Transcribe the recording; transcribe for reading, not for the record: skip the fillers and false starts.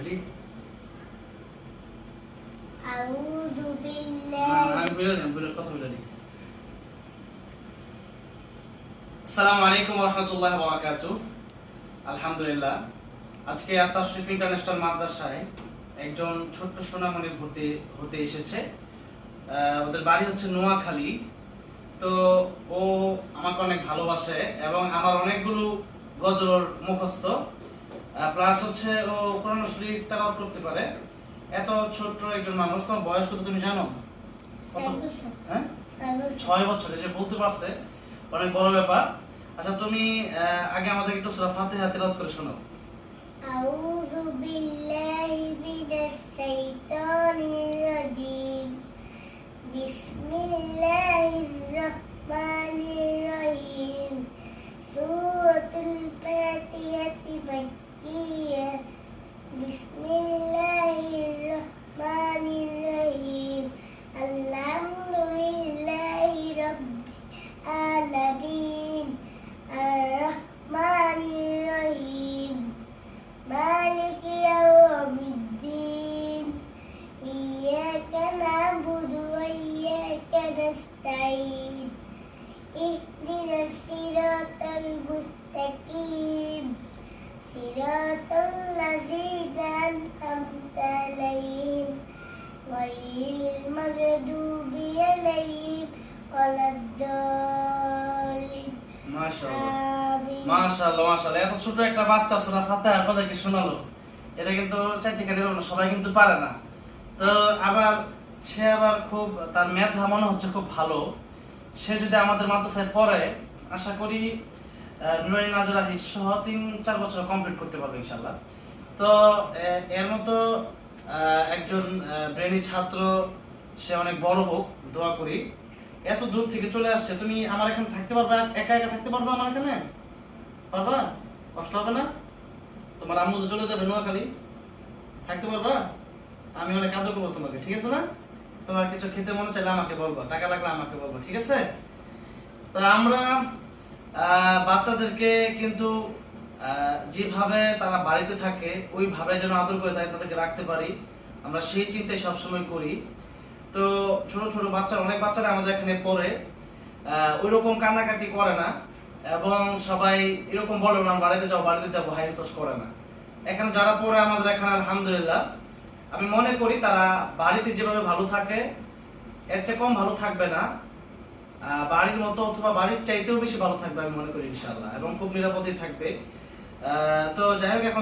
Ready? আউযু বিল্লাহি কথা বলে নি। আসসালামু আলাইকুম ওয়া রাহমাতুল্লাহি ওয়া বারাকাতুহু। আলহামদুলিল্লাহ, আজকে আত-তাশরিফ ইন্টারন্যাশনাল মাদ্রাসায় একজন ছোট্ট সোনামণি ভর্তি হতে এসেছে। ওদের বাড়ি হচ্ছে নোয়াখালী। তো ও আমাকে অনেক ভালোবাসে এবং আমার অনেকগুলো গজল মুখস্থ, প্লাস হচ্ছে ও কোরআন শরীফ তেলাওয়াত করতে পারে। এত ছোট্ট একজন মানুষ, তোমার বয়স কত তুমি জানো? কত? হ্যাঁ, 6 বছর। যে বলতে পারছে, অনেক বড় ব্যাপার। আচ্ছা, তুমি আগে আমাদের একটু সূরা ফাতিহা তেলাওয়াত করে শোনাও। আউযু বিল্লাহি মিনাশ শাইতানির রাজিম। বিসমিল্লাহির রহমানির রহিম। সূরাতুল ফাতিহাতি মাক্কিয়া। বিসমিল্লাহির রহমানির রহিম। আলহামদুলিল্লাহি রাব্বিল আলামিন। আর-রাহমানির রহিম। মালিকি ইয়াউমিদ্দিন। ইয়্যাকা না'বুদু ওয়া ইয়্যাকা নাস্তাঈন। ইহদিনাস সিরাতাল মুস্তাকিম। সিরাতাল লাযীনা আন'আমতা আলাইহিম গায়রিল মাগদুবি আলাইহিম ওয়ালাদ-দাল্লিন। মাশাআল্লাহ, মাশাআল্লাহ। এত ছোট একটা বাচ্চা সূরা ফাতিহা আপনাদেরকে শোনালো, এটা কিন্তু চারটিখানি সবাই কিন্তু পারে না। তো আবার সে আবার খুব, তার মেধা মনে হচ্ছে খুব ভালো। সে যদি আমাদের মাদ্রাসায় পড়ে, আশা করি নুরানি নাজরা হিফজ সহ 3-4 বছর কমপ্লিট করতে পারবে ইনশাআল্লাহ। তো এর মতো একজন ব্রেনি ছাত্র, সে অনেক বড় হোক, দোয়া করি। এত দূর থেকে চলে আসছে, তুমি আমার এখানে থাকতে পারবা? একা একা থাকতে পারবা আমার এখানে? পারবা? কষ্ট হবে না? তোমার আম্মু যে চলে যাবে নোয়াখালী, থাকতে পারবা? আমি অনেক আদর করবো তোমাকে, ঠিক আছে না? তোমার কিছু খেতে মনে চাইলে আমাকে বলবা, টাকা লাগলে আমাকে বলবা, ঠিক আছে? তো আমরা বাচ্চাদেরকে কিন্তু যেভাবে তারা বাড়িতে থাকে ওইভাবে যেন আদর করে তাদেরকে রাখতে পারি, আমরা সেই চিন্তাই সবসময় করি। তো ছোট ছোট বাচ্চা, অনেক বাচ্চারা আমাদের এখানে পড়ে, ওইরকম কান্নাকাটি করে না এবং সবাই এরকম বলে না বাড়িতে যাবো হাই হুতাশ করে না। এখানে যারা পড়ে আমাদের এখানে আলহামদুলিল্লাহ, আমি মনে করি তারা বাড়িতে যেভাবে ভালো থাকে এর চেয়ে কম ভালো থাকবে না, বাড়ির মতো অথবা বাড়ির চাইতেও বেশি ভালো থাকবে আমি মনে করি ইনশাআল্লাহ, এবং খুব নিরাপদেই থাকবে। তো যাই হোক, এখন